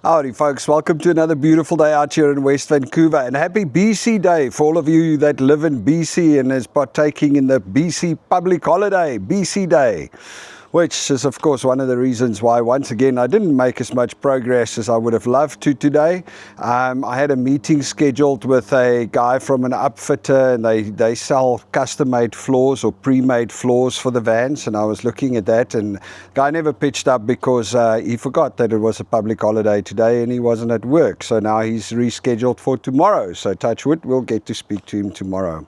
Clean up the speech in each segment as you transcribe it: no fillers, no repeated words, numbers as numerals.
Howdy folks, welcome to another beautiful day out here in West Vancouver, and happy BC Day for all of you that live in BC and is partaking in the BC public holiday, BC Day, which is of course one of the reasons why once again I didn't make as much progress as I would have loved to today. I had a meeting scheduled with a guy from an upfitter, and they sell custom-made floors or pre-made floors for the vans, and I was looking at that, and the guy never pitched up because he forgot that it was a public holiday today and he wasn't at work, so now he's rescheduled for tomorrow. So touch wood, we'll get to speak to him tomorrow.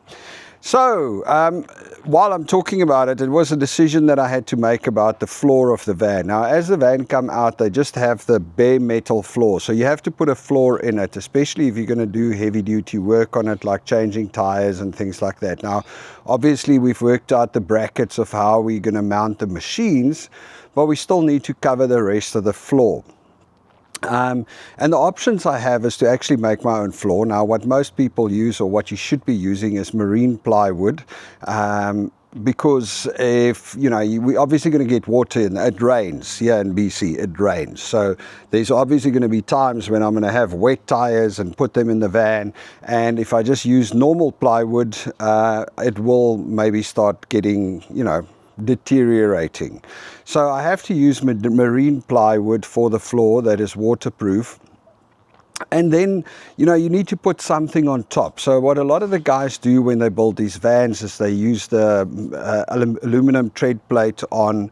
So, while I'm talking about it, it was a decision that I had to make about the floor of the van. Now, as the van come out, they just have the bare metal floor. So you have to put a floor in it, especially if you're going to do heavy duty work on it, like changing tires and things like that. Now, obviously, we've worked out the brackets of how we're going to mount the machines, but we still need to cover the rest of the floor. And the options I have is to actually make my own floor. Now, what most people use, or what you should be using, is marine plywood, because if, you know, we're obviously going to get water in. It rains here in BC, it rains. So there's obviously going to be times when I'm going to have wet tires and put them in the van. And if I just use normal plywood, it will maybe start getting, you know, deteriorating. So I have to use marine plywood for the floor that is waterproof. And then, you know, you need to put something on top. So what a lot of the guys do when they build these vans is they use the aluminum tread plate on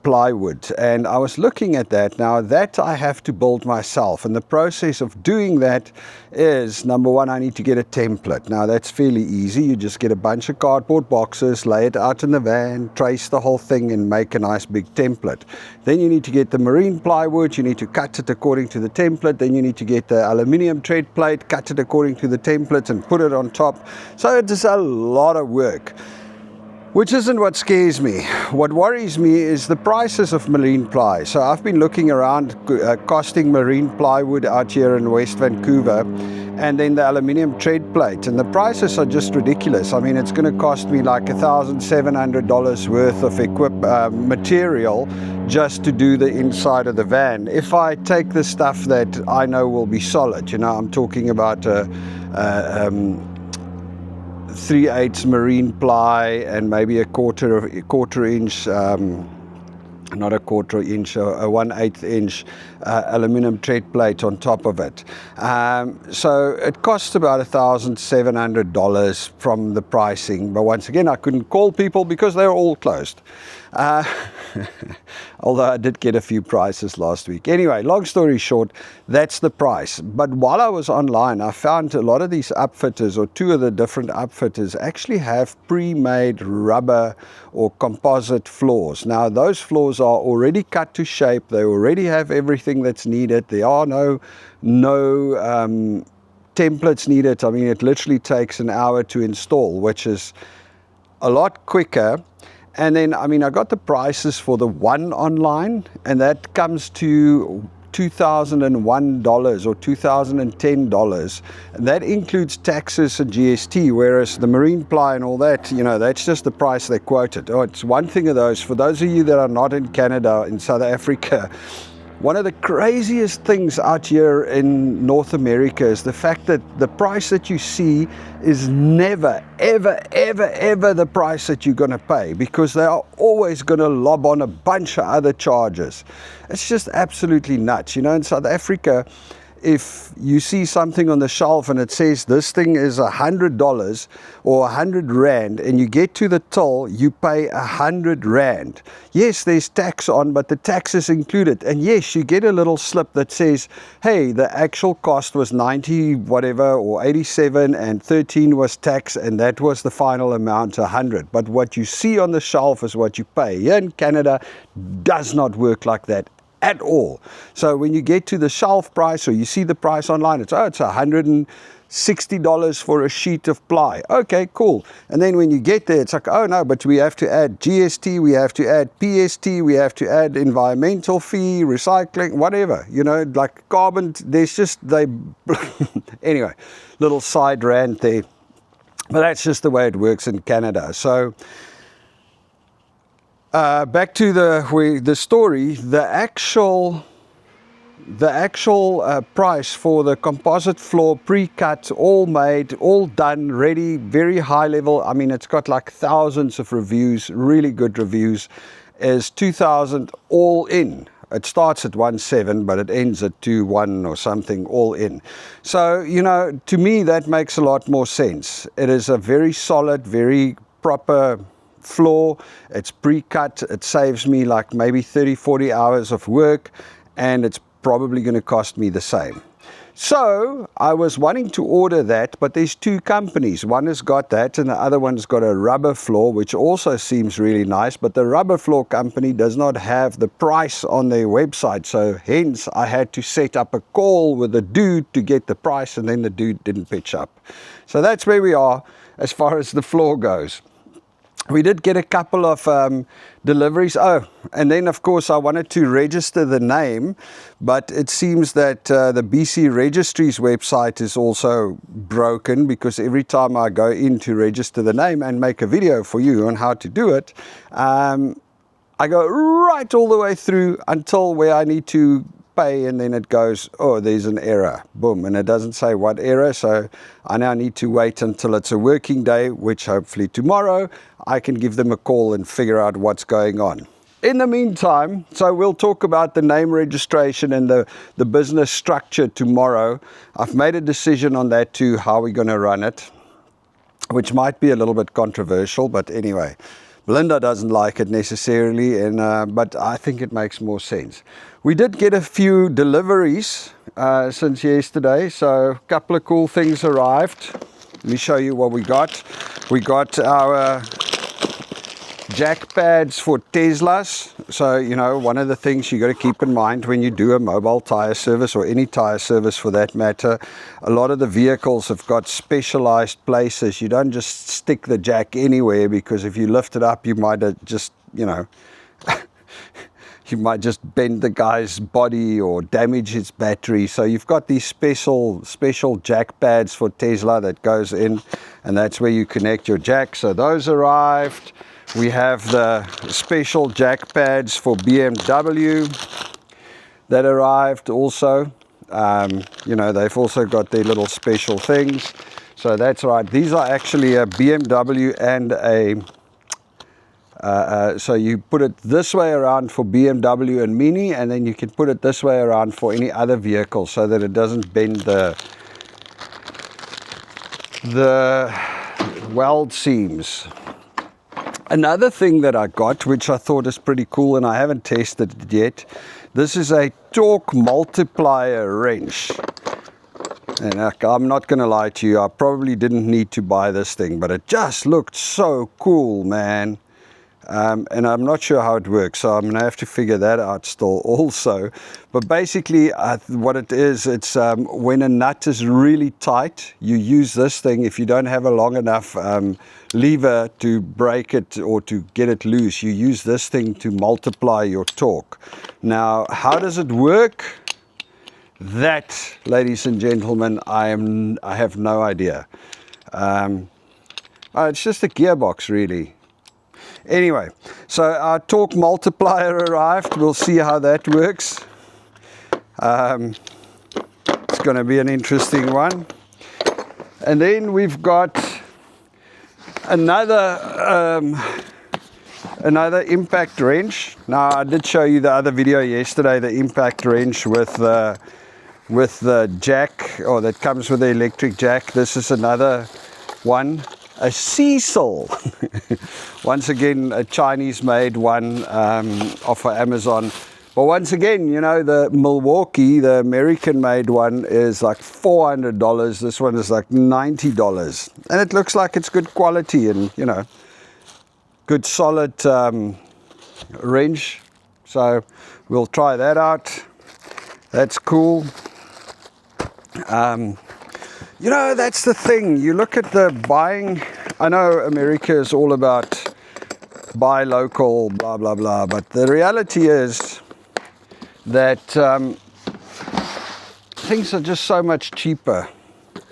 plywood, and I was looking at that. Now that I have to build myself, and the process of doing that is, number one, I need to get a template. Now that's fairly easy. You just get a bunch of cardboard boxes, lay it out in the van, trace the whole thing and make a nice big template. Then you need to get the marine plywood, you need to cut it according to the template, then you need to get the aluminium tread plate, cut it according to the template and put it on top. So it is a lot of work, which isn't what scares me. What worries me is the prices of marine ply. So I've been looking around costing marine plywood out here in West Vancouver, and then the aluminium tread plate, and the prices are just ridiculous. I mean, it's going to cost me like $1,700 worth of material just to do the inside of the van. If I take the stuff that I know will be solid, you know, I'm talking about 3/8 marine ply and maybe a quarter inch, not a quarter inch, a 1/8 inch aluminum tread plate on top of it. So it costs about $1,700 from the pricing, but once again I couldn't call people because they're all closed. Although I did get a few prices last week. Anyway, long story short, that's the price. But while I was online, I found a lot of these upfitters, or two of the different upfitters, actually have pre-made rubber or composite floors. Now those floors are already cut to shape. They already have everything that's needed. There are no templates needed. I mean, it literally takes an hour to install, which is a lot quicker. And then, I mean, I got the prices for the one online, and that comes to $2,001 or $2,010, and that includes taxes and GST, whereas the marine ply and all that, you know, that's just the price they quoted. Oh, it's one thing of those. For those of you that are not in Canada, in South Africa, one of the craziest things out here in North America is the fact that the price that you see is never, ever, ever, ever the price that you're going to pay, because they are always going to lob on a bunch of other charges. It's just absolutely nuts. You know, in South Africa, if you see something on the shelf and it says this thing is $100 or 100 Rand, and you get to the till, you pay 100 Rand. Yes, there's tax on, but the tax is included. And yes, you get a little slip that says, hey, the actual cost was 90 whatever or 87 and 13 was tax, and that was the final amount, 100. But what you see on the shelf is what you pay. Here in Canada, does not work like that at all. So when you get to the shelf price, or you see the price online, it's $160 for a sheet of ply. Okay, cool. And then when you get there, it's like, oh no, but we have to add GST, we have to add PST, we have to add environmental fee, recycling, whatever, you know, like carbon. There's just, anyway, little side rant there. But that's just the way it works in Canada. So back to the story. The actual the actual price for the composite floor, pre-cut, all made, all done, ready, very high level. I mean, it's got like thousands of reviews, really good reviews, is $2,000 all in. It starts at 1.7, but it ends at 2.1 or something all in. So, you know, to me, that makes a lot more sense. It is a very solid, very proper floor. It's pre-cut. It saves me like maybe 30, 40 hours of work, and it's probably going to cost me the same. So I was wanting to order that, but there's two companies. One has got that and the other one's got a rubber floor, which also seems really nice, but the rubber floor company does not have the price on their website. So hence I had to set up a call with the dude to get the price, and then the dude didn't pitch up. So that's where we are as far as the floor goes. We did get a couple of deliveries. Oh, and then of course I wanted to register the name, but it seems that the BC Registry's website is also broken, because every time I go in to register the name and make a video for you on how to do it, I go right all the way through until where I need to pay, and then it goes, oh, there's an error, boom, and it doesn't say what error. So I now need to wait until it's a working day, which hopefully tomorrow I can give them a call and figure out what's going on. In the meantime, so we'll talk about the name registration and the business structure tomorrow. I've made a decision on that too, how we're going to run it, which might be a little bit controversial, but anyway, Belinda doesn't like it necessarily, and but I think it makes more sense. We did get a few deliveries since yesterday, so a couple of cool things arrived. Let me show you what we got. We got our jack pads for Teslas. So, you know, one of the things you got to keep in mind when you do a mobile tire service, or any tire service for that matter, a lot of the vehicles have got specialized places. You don't just stick the jack anywhere, because if you lift it up, you might just, you know, you might just bend the guy's body or damage his battery. So you've got these special jack pads for Tesla that goes in, and that's where you connect your jack. So those arrived. We have the special jack pads for BMW that arrived also. You know, they've also got their little special things. So that's right. These are actually a BMW and a so you put it this way around for BMW and Mini, and then you can put it this way around for any other vehicle, so that it doesn't bend the weld seams. Another thing that I got, which I thought is pretty cool, and I haven't tested it yet, this is a torque multiplier wrench. And I'm not going to lie to you, I probably didn't need to buy this thing, but it just looked so cool, man. And I'm not sure how it works, so I'm going to have to figure that out still also. But basically, what it is, it's when a nut is really tight, you use this thing. If you don't have a long enough lever to break it or to get it loose, you use this thing to multiply your torque. Now, how does it work? That, ladies and gentlemen, I have no idea. It's just a gearbox, really. Anyway, so our torque multiplier arrived. We'll see how that works. It's going to be an interesting one. And then we've got another impact wrench. Now, I did show you the other video yesterday, the impact wrench with the jack, or that comes with the electric jack. This is another one. A Cecil, once again a Chinese-made one off of Amazon. But once again, you know, the Milwaukee, the American-made one, is like $400. This one is like $90, and it looks like it's good quality and, you know, good solid wrench. So we'll try that out. That's cool. You know, that's the thing. You look at the buying. I know America is all about buy local, blah, blah, blah. But the reality is that things are just so much cheaper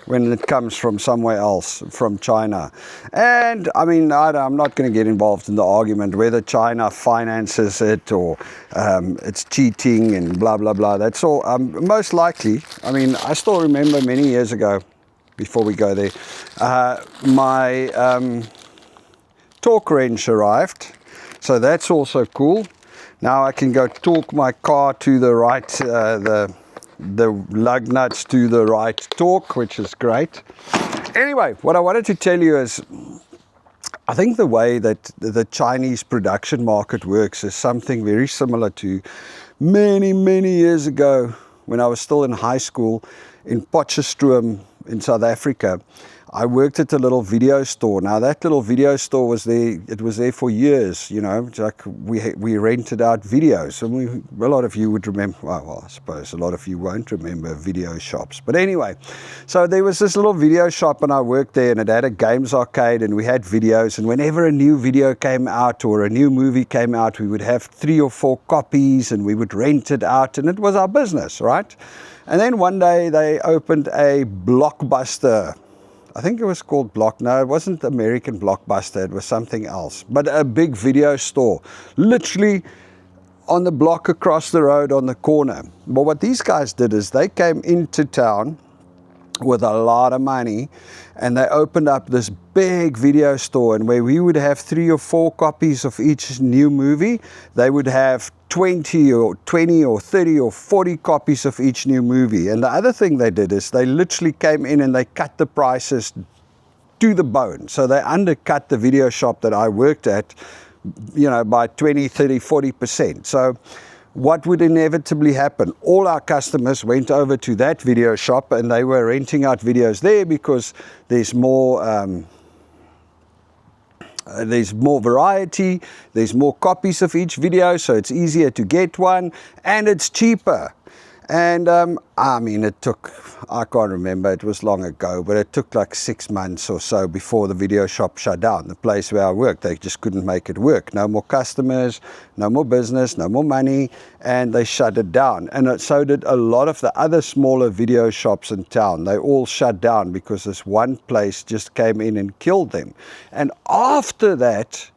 when it comes from somewhere else, from China. And I mean, I'm not going to get involved in the argument whether China finances it or it's cheating and blah, blah, blah. That's all. Most likely, I mean, I still remember many years ago, before we go there, my torque wrench arrived. So that's also cool. Now I can go torque my car to the right, the lug nuts to the right torque, which is great. Anyway, what I wanted to tell you is, I think the way that the Chinese production market works is something very similar to many, many years ago when I was still in high school in Potchefstroom in South Africa. I worked at a little video store. Now that little video store was there, it was there for years, you know, like we rented out videos. And a lot of you would remember, well, I suppose a lot of you won't remember video shops. But anyway, so there was this little video shop and I worked there, and it had a games arcade and we had videos, and whenever a new video came out or a new movie came out, we would have 3 or 4 copies and we would rent it out, and it was our business, right? And then one day they opened a Blockbuster. I think it was called No, it wasn't American Blockbuster, it was something else. But a big video store, literally on the block across the road on the corner. But what these guys did is they came into town with a lot of money, and they opened up this big video store, and where we would have 3 or 4 copies of each new movie, they would have 20 or 30 or 40 copies of each new movie. And the other thing they did is they literally came in and they cut the prices to the bone. So they undercut the video shop that I worked at, you know, by 20, 30, 40%. So what would inevitably happen? All our customers went over to that video shop and they were renting out videos there because there's more variety, there's more copies of each video, so it's easier to get one, and it's cheaper. And I mean, it took, I can't remember, it was long ago, but it took like 6 months or so before the video shop shut down. The place where I worked, they just couldn't make it work. No more customers, no more business, no more money, and they shut it down. And so did a lot of the other smaller video shops in town. They all shut down because this one place just came in and killed them. And after that,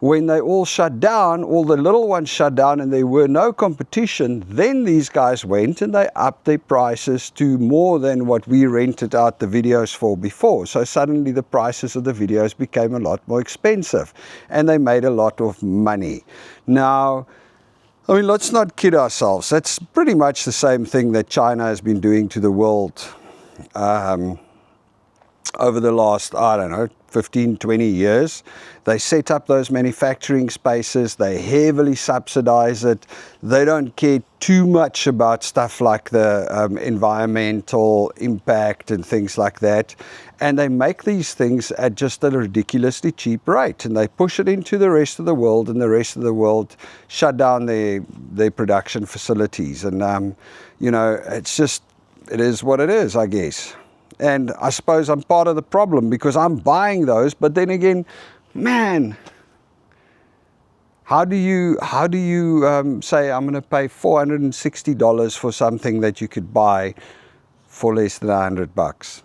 when they all shut down, all the little ones shut down and there were no competition, then these guys went and they upped their prices to more than what we rented out the videos for before. So suddenly the prices of the videos became a lot more expensive and they made a lot of money. Now, I mean, let's not kid ourselves. That's pretty much the same thing that China has been doing to the world over the last, I don't know, 15, 20 years. They set up those manufacturing spaces, they heavily subsidize it, they don't care too much about stuff like the environmental impact and things like that, and they make these things at just a ridiculously cheap rate, and they push it into the rest of the world, and the rest of the world shut down their production facilities. And you know, it's just, it is what it is, I guess. And I suppose I'm part of the problem because I'm buying those, but then again, man, how do you say I'm going to pay $460 for something that you could buy for less than $100?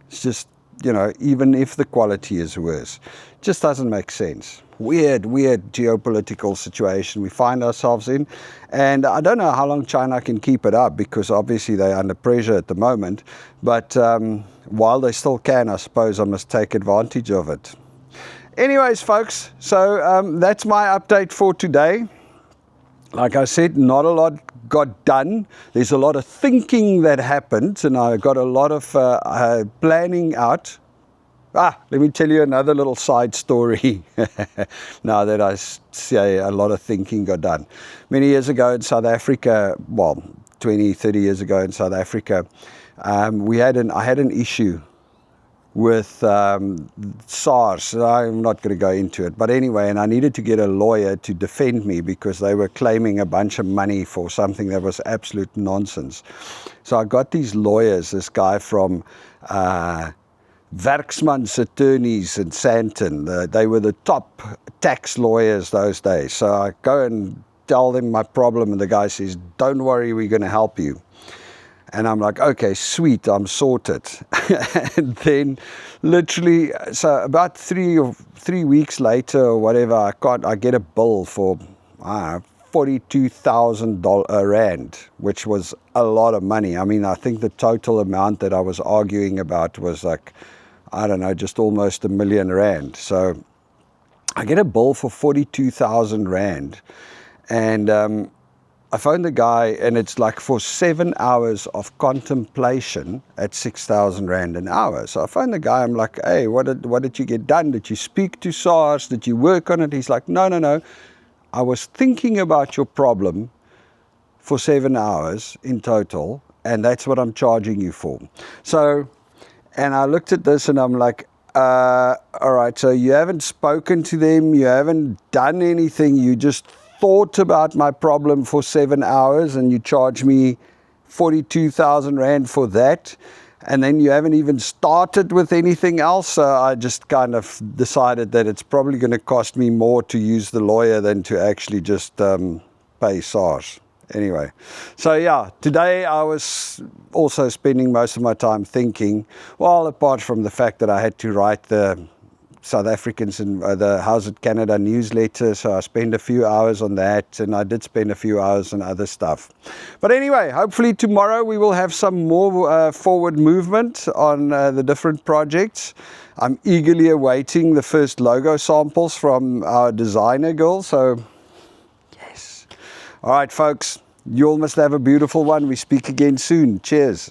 It's just, you know, even if the quality is worse, it just doesn't make sense. Weird geopolitical situation we find ourselves in, and I don't know how long China can keep it up because obviously they're under pressure at the moment, but while they still can, I suppose I must take advantage of it. Anyways, folks, so that's my update for today. Like I said, not a lot got done. There's a lot of thinking that happened, and I got a lot of planning out. Let me tell you another little side story now that I say a lot of thinking got done. Many years ago in South Africa, well, 20, 30 years ago in South Africa, I had an issue with SARS. I'm not going to go into it, but anyway, and I needed to get a lawyer to defend me because they were claiming a bunch of money for something that was absolute nonsense. So I got these lawyers, this guy from Werksman's attorneys in Sandton. They were the top tax lawyers those days. So I go and tell them my problem, and the guy says, "Don't worry, we're going to help you." And I'm like, okay, sweet, I'm sorted. And then literally, so about 3 weeks later or whatever, I get a bill for, I don't know, 42,000 Rand, which was a lot of money. I mean, I think the total amount that I was arguing about was like, I don't know, just almost R1 million. So I get a bill for 42,000 Rand. And I phoned the guy, and it's like for 7 hours of contemplation at 6,000 Rand an hour. So I phoned the guy, I'm like, hey, what did you get done? Did you speak to SARS? Did you work on it? He's like, no. I was thinking about your problem for 7 hours in total, and that's what I'm charging you for. So, and I looked at this and I'm like, all right, so you haven't spoken to them, you haven't done anything, you just thought about my problem for 7 hours and you charge me 42,000 Rand for that. And then you haven't even started with anything else. So I just kind of decided that it's probably going to cost me more to use the lawyer than to actually just pay SARS. Anyway, so yeah, today I was also spending most of my time thinking, well, apart from the fact that I had to write the South Africans in the How's It Canada newsletter, so I spent a few hours on that, and I did spend a few hours on other stuff. But anyway, hopefully tomorrow we will have some more forward movement on the different projects. I'm eagerly awaiting the first logo samples from our designer girl, so yes. All right, folks, you all must have a beautiful one. We speak again soon. Cheers.